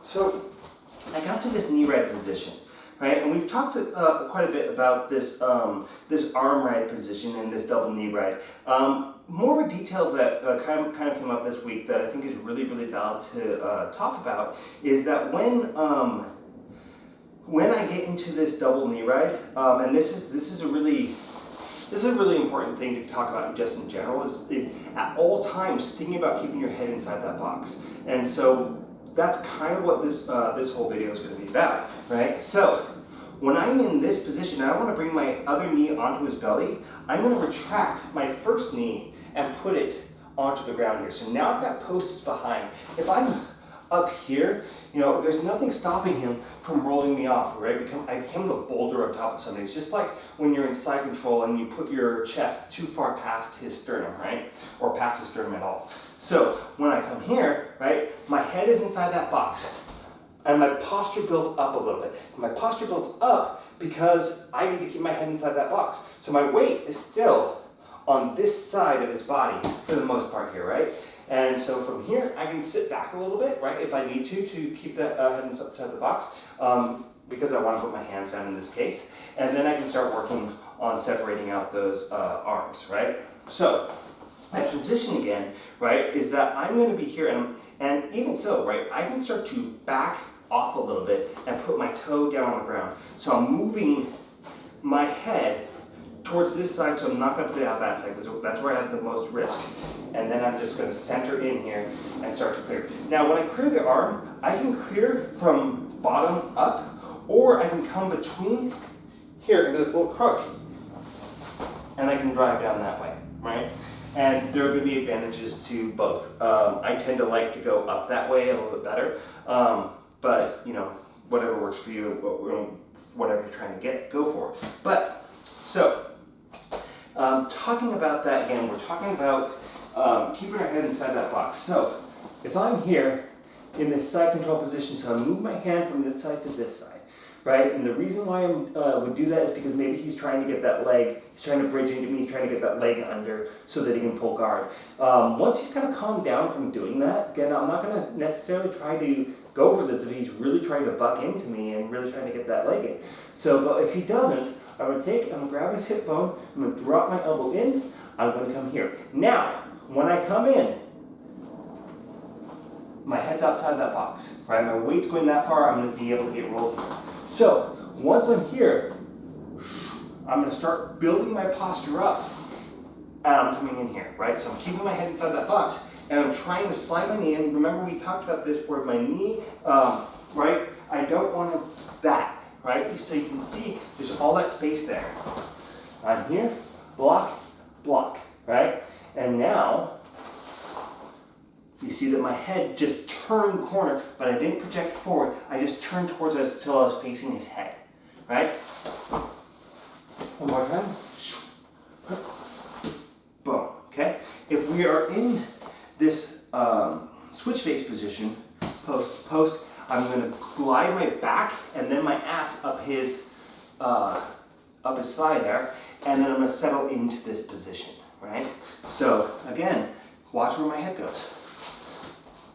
So I got to this knee ride position, right? And we've talked quite a bit about this this arm ride position and this double knee ride. More of a detail that kind of came up this week that I think is really valid to talk about is that when I get into this double knee ride, and this is a really important thing to talk about just in general, is at all times thinking about keeping your head inside that box. And so that's kind of what this whole video is going to be about, right? So when I'm in this position and I want to bring my other knee onto his belly, I'm going to retract my first knee and put it onto the ground here. So now if that post is behind, if I'm up here, you know, there's nothing stopping him from rolling me off, right? I become the boulder on top of somebody. It's just like when you're in side control and you put your chest too far past his sternum, right? Or past his sternum at all. So when I come here, right, my head is inside that box and my posture built up a little bit. My posture built up because I need to keep my head inside that box. So my weight is still on this side of his body for the most part here, right? And so from here, I can sit back a little bit, right, if I need to keep that head inside the box, because I want to put my hands down in this case. And then I can start working on separating out those arms, right? So my transition again, right, is that I'm going to be here, and even so, right, I can start to back off a little bit and put my toe down on the ground. So I'm moving my head towards this side, so I'm not going to put it out that side, because that's where I have the most risk. And then I'm just going to center in here and start to clear. Now when I clear the arm, I can clear from bottom up, or I can come between here into this little crook, and I can drive down that way, right? And there are going to be advantages to both. I tend to like to go up that way a little bit better, but you know, whatever works for you, whatever you're trying to go for. But so talking about that again, we're talking about keeping our head inside that box. So if I'm here in this side control position, so I move my hand from this side to this side, right? And the reason why I would do that is because maybe he's trying to get that leg, he's trying to bridge into me, he's trying to get that leg under so that he can pull guard. Once he's kind of calmed down from doing that, again, I'm not going to necessarily try to go for this if he's really trying to buck into me and really trying to get that leg in. So, but if he doesn't, I'm going to grab his hip bone, I'm going to drop my elbow in, I'm going to come here. Now, when I come in, my head's outside that box, right? My weight's going that far, I'm going to be able to get rolled here. So, once I'm here, I'm going to start building my posture up, and I'm coming in here, right? So I'm keeping my head inside that box, and I'm trying to slide my knee in. Remember we talked about this where my knee, right? I don't want to back, right? So you can see there's all that space there. I'm here, block, block, right? And now, you see that my head just turned the corner, but I didn't project forward. I just turned towards it until I was facing his head, right? One more time. Boom, okay? If we are in this switch face position, post, I'm going to glide my back and then my ass up his thigh there, and then I'm going to settle into this position, right? So again, watch where my head goes.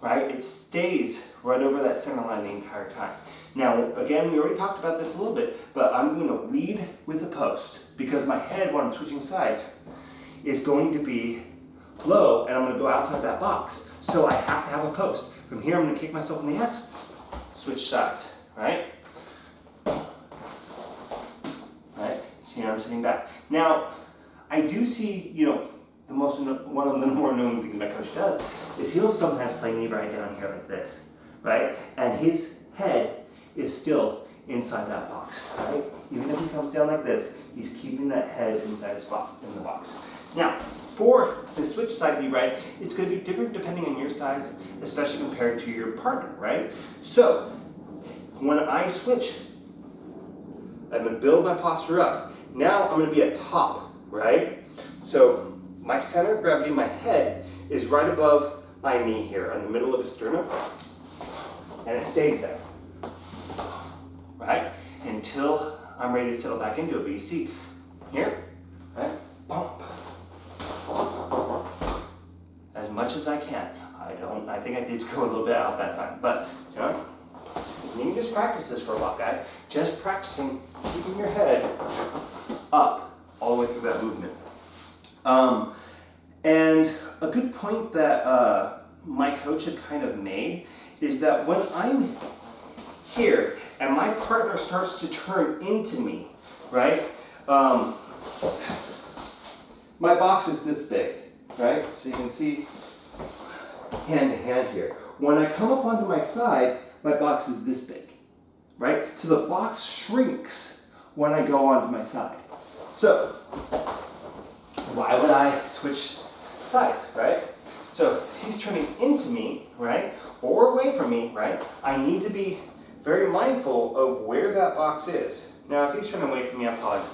Right? It stays right over that center line the entire time. Now, again, we already talked about this a little bit, but I'm going to lead with the post because my head, when I'm switching sides, is going to be low, and I'm going to go outside that box. So I have to have a post. From here, I'm going to kick myself in the ass, switch sides, right? Right? So, you know, I'm sitting back. Now, I do see, you know, one of the more annoying things my coach does is he'll sometimes play knee right down here like this, right? And his head is still inside that box, right? Even if he comes down like this, he's keeping that head inside his box, in the box. Now, for the switch side knee right, it's going to be different depending on your size, especially compared to your partner, right? So, when I switch, I'm going to build my posture up. Now I'm going to be at top, right? So, my center of gravity, my head, is right above my knee here, in the middle of his sternum, and it stays there, right? Until I'm ready to settle back into it. But you see, here, right, bump, as much as I can. I think I did go a little bit out that time, but, you know, just practice this for a while, guys. Just practicing keeping your head up all the way through that movement. And a good point that my coach had kind of made is that when I'm here and my partner starts to turn into me, right? My box is this big, right? So you can see hand to hand here. When I come up onto my side, my box is this big, right? So the box shrinks when I go onto my side. So why would I switch sides, right? So if he's turning into me, right, or away from me, right, I need to be very mindful of where that box is. Now, if he's turning away from me, I'm probably,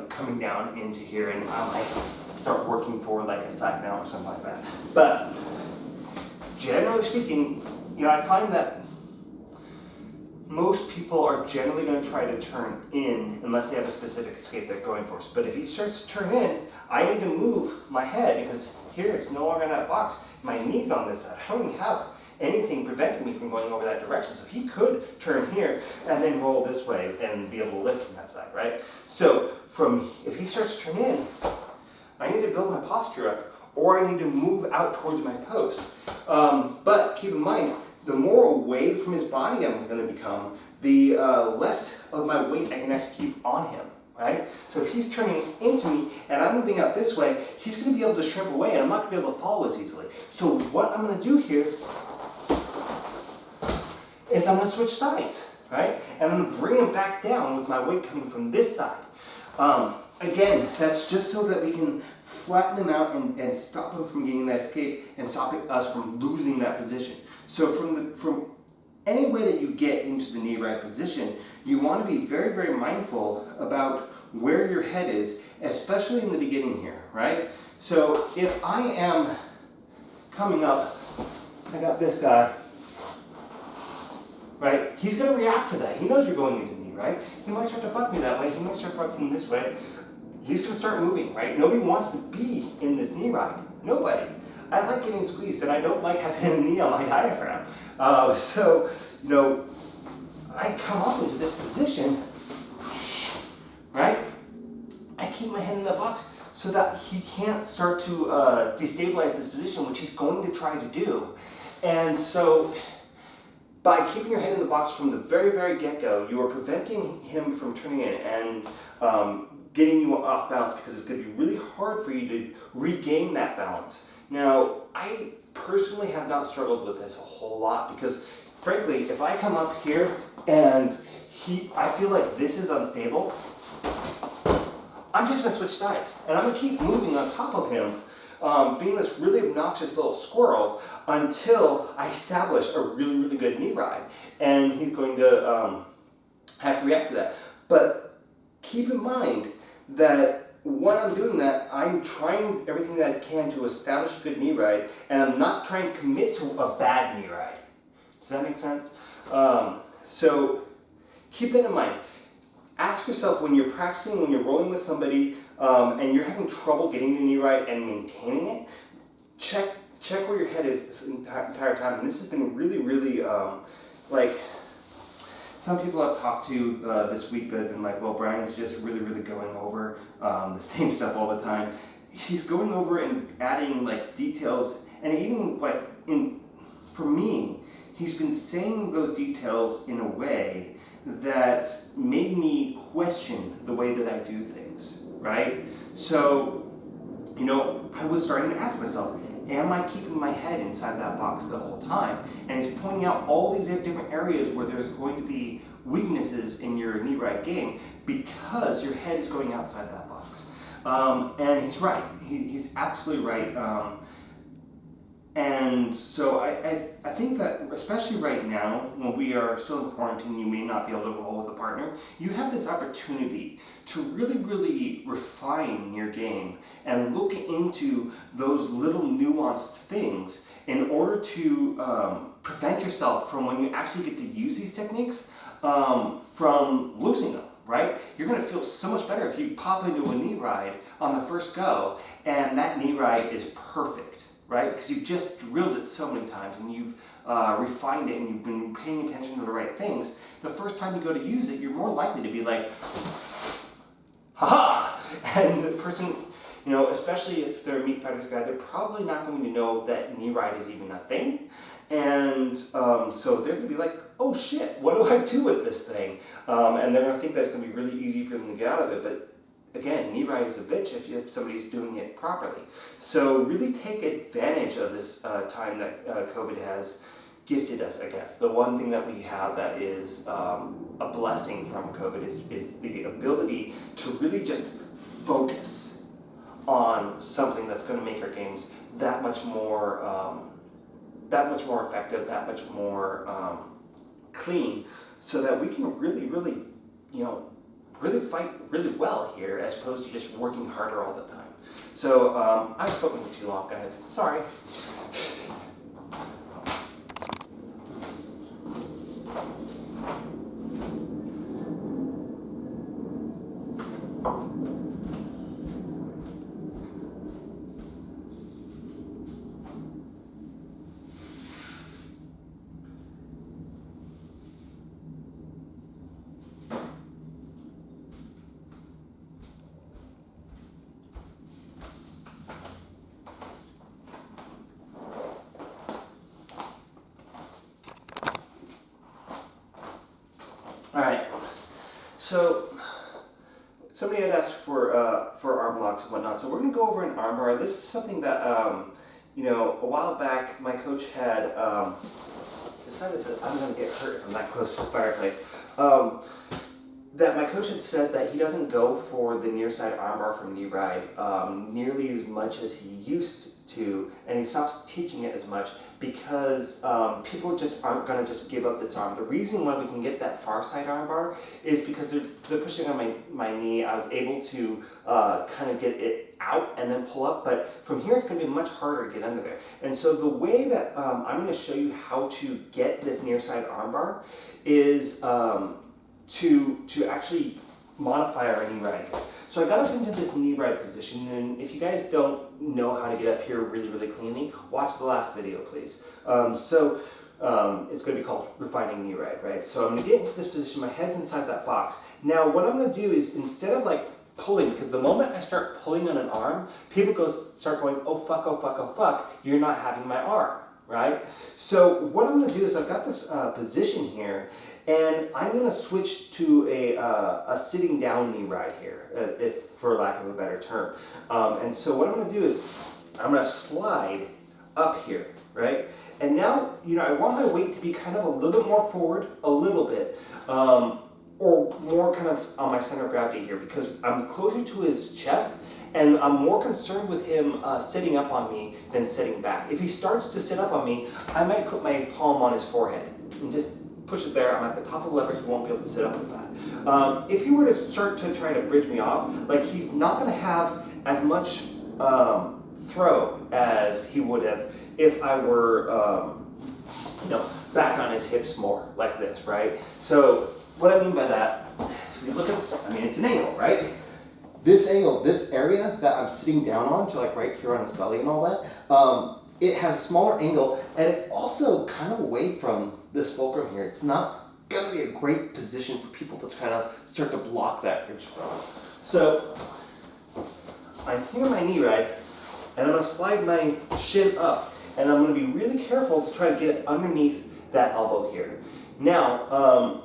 coming down into here, and I might start working for like a side mount or something like that. But generally speaking, I find that most people are generally going to try to turn in unless they have a specific escape they're going for. But if he starts to turn in, I need to move my head because here it's no longer in that box. My knee's on this side. I don't even have anything preventing me from going over that direction. So he could turn here and then roll this way and be able to lift from that side, right? So if he starts to turn in, I need to build my posture up or I need to move out towards my post. But keep in mind, the more away from his body I'm going to become, the less of my weight I can actually keep on him, right? So if he's turning into me and I'm moving out this way, he's going to be able to shrimp away and I'm not going to be able to follow as easily. So what I'm going to do here is I'm going to switch sides, right? And I'm going to bring him back down with my weight coming from this side. Again, that's just so that we can flatten him out and stop him from getting that escape and stopping us from losing that position. So from any way that you get into the knee right position, you want to be very, very mindful about where your head is, especially in the beginning here, right? So if I am coming up, I got this guy, right? He's going to react to that. He knows you're going into knee, right? He might start to buck me that way. He might start bucking this way. He's going to start moving, right? Nobody wants to be in this knee ride. Nobody. I like getting squeezed, and I don't like having a knee on my diaphragm. So, I come up into this position, right? I keep my head in the box so that he can't start to destabilize this position, which he's going to try to do. And so, by keeping your head in the box from the very, very get-go, you are preventing him from turning in and getting you off balance because it's going to be really hard for you to regain that balance. Now, I personally have not struggled with this a whole lot because, frankly, if I come up here and I feel like this is unstable, I'm just going to switch sides and I'm going to keep moving on top of him, being this really obnoxious little squirrel until I establish a really, really good knee ride. And he's going to have to react to that. But keep in mind that when I'm doing that, I'm trying everything that I can to establish a good knee ride, and I'm not trying to commit to a bad knee ride. Does that make sense? So keep that in mind. Ask yourself when you're practicing, when you're rolling with somebody, and you're having trouble getting the knee right and maintaining it, check where your head is this entire time. And this has been really, really, some people I've talked to this week that have been like, well, Brian's just really, really going over the same stuff all the time. He's going over and adding like details, and even for me, he's been saying those details in a way that's made me question the way that I do things, right? So, I was starting to ask myself, am I keeping my head inside that box the whole time? And he's pointing out all these different areas where there's going to be weaknesses in your knee right game because your head is going outside that box. And he's right. He's absolutely right. And so I think that, especially right now, when we are still in quarantine, you may not be able to roll with a partner, you have this opportunity to really, really refine your game and look into those little nuanced things in order to prevent yourself from, when you actually get to use these techniques, from losing them. Right? You're going to feel so much better if you pop into a knee ride on the first go and that knee ride is perfect. Right? Because you've just drilled it so many times and you've refined it and you've been paying attention to the right things, the first time you go to use it, you're more likely to be like, ha-ha! And the person, you know, especially if they're a meat fighters guy, they're probably not going to know that Kneeride is even a thing. And so they're going to be like, oh shit, what do I do with this thing? And they're going to think that's going to be really easy for them to get out of it. But again, Kneeride is a bitch if somebody's doing it properly. So really take advantage of this time that COVID has gifted us, I guess. The one thing that we have that is a blessing from COVID is the ability to really just focus on something that's going to make our games that much more effective, that much more clean, so that we can really, you know, really fight really well here, as opposed to just working harder all the time. So I've spoken for too long, guys. Sorry. All right, so somebody had asked for arm locks and whatnot, so we're going to go over an arm bar. This is something that, you know, a while back my coach had decided that I'm going to get hurt if I'm that close to the fireplace. That my coach had said that he doesn't go for the near side armbar from Kneeride nearly as much as he used to, and he stops teaching it as much because people just aren't going to just give up this arm. The reason why we can get that far side armbar is because they're pushing on my knee. I was able to kind of get it out and then pull up, but from here it's going to be much harder to get under there. And so the way that I'm going to show you how to get this near side armbar is to actually modify our Kneeride. So I got up into this Kneeride position, and if you guys don't know how to get up here really cleanly, watch the last video, please. It's going to be called Refining Kneeride, right? So I'm going to get into this position, my head's inside that box. Now what I'm going to do is, instead of like pulling, because the moment I start pulling on an arm, people start going, oh fuck, oh fuck, oh fuck, you're not having my arm, right? So what I'm going to do is, I've got this position here, and I'm going to switch to a sitting down Kneeride here, if for lack of a better term. And so what I'm going to do is, I'm going to slide up here, right? And now, you know, I want my weight to be kind of a little bit more forward, a little bit, or more kind of on my center of gravity here, because I'm closer to his chest, and I'm more concerned with him sitting up on me than sitting back. If he starts to sit up on me, I might put my palm on his forehead and just push it there. I'm at the top of the lever, he won't be able to sit up with that. If he were to start to try to bridge me off, like, he's not going to have as much throw as he would have if I were, you know, back on his hips more, like this, right? So what I mean by that is, if you look at, I mean, it's an angle, right? This angle, this area that I'm sitting down on, to like right here on his belly and all that, it has a smaller angle, and it's also kind of away from this fulcrum here. It's not going to be a great position for people to kind of start to block that bridge from. So I'm here in my Kneeride, and I'm going to slide my shin up, and I'm going to be really careful to try to get underneath that elbow here. Now, a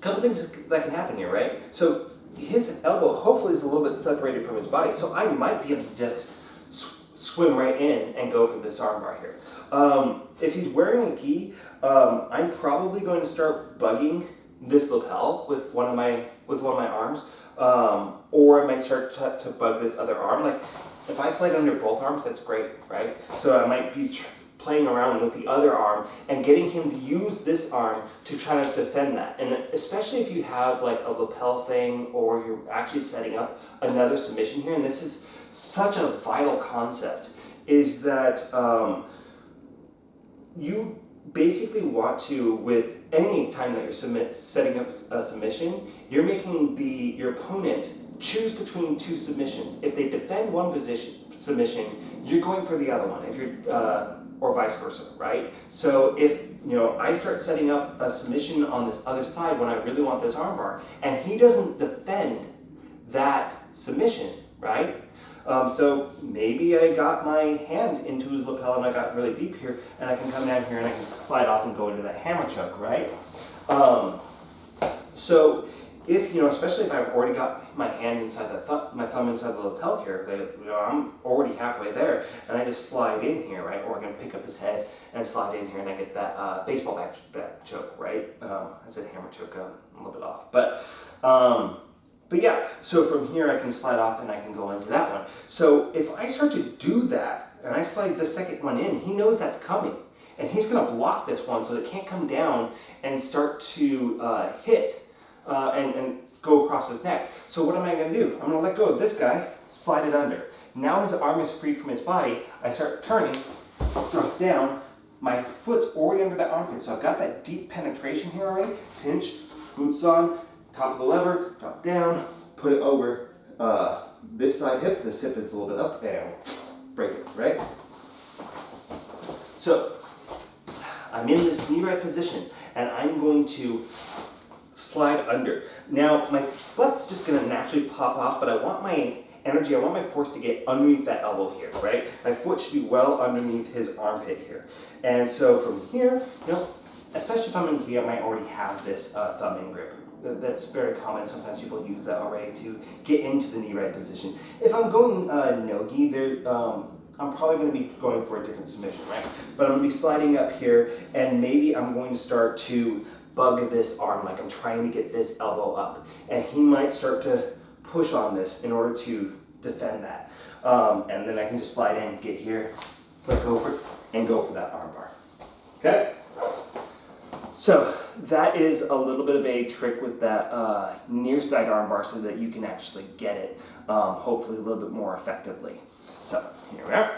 couple things that can happen here, right? So his elbow hopefully is a little bit separated from his body, so I might be able to just swim right in and go for this armbar here. If he's wearing a gi, I'm probably going to start bugging this lapel with one of my arms, or I might start to bug this other arm. Like, if I slide under both arms, that's great, right? So I might be playing around with the other arm and getting him to use this arm to try to defend that. And especially if you have like a lapel thing, or you're actually setting up another submission here, and this is such a vital concept, is that you basically want to, with any time that you're setting up a submission, you're making your opponent choose between two submissions. If they defend one submission, you're going for the other one. If you're or vice versa, right? So if I start setting up a submission on this other side when I really want this armbar, and he doesn't defend that submission, right? So maybe I got my hand into his lapel and I got really deep here, and I can come down here and I can slide off and go into that hammer choke, right? So if, especially if I've already got my hand inside my thumb inside the lapel here, I'm already halfway there, and I just slide in here, right? Or I'm gonna pick up his head and slide in here, and I get that baseball bat choke, right? I said hammer choke, I'm a little bit off, but yeah, so from here I can slide off and I can go into that one. So if I start to do that, and I slide the second one in, he knows that's coming. And he's gonna block this one so it can't come down and start to hit and go across his neck. So what am I gonna do? I'm gonna let go of this guy, slide it under. Now his arm is freed from his body. I start turning, drop down. My foot's already under that armpit, so I've got that deep penetration here already. Pinch, boots on, top of the lever, drop down, put it over this side hip. This hip is a little bit up, and break it, right? So I'm in this Kneeride position, and I'm going to slide under. Now, my butt's just gonna naturally pop off, but I want my energy, I want my force to get underneath that elbow here, right? My foot should be well underneath his armpit here. And so from here, especially if I'm in V, I might already have this thumb in grip. That's very common. Sometimes people use that already to get into the Kneeride position. If I'm going no-gi, I'm probably going to be going for a different submission, right? But I'm going to be sliding up here, and maybe I'm going to start to bug this arm, like I'm trying to get this elbow up. And he might start to push on this in order to defend that. And then I can just slide in, get here, flip over, and go for that arm bar. Okay? So that is a little bit of a trick with that near side arm bar so that you can actually get it, hopefully a little bit more effectively. So here we are.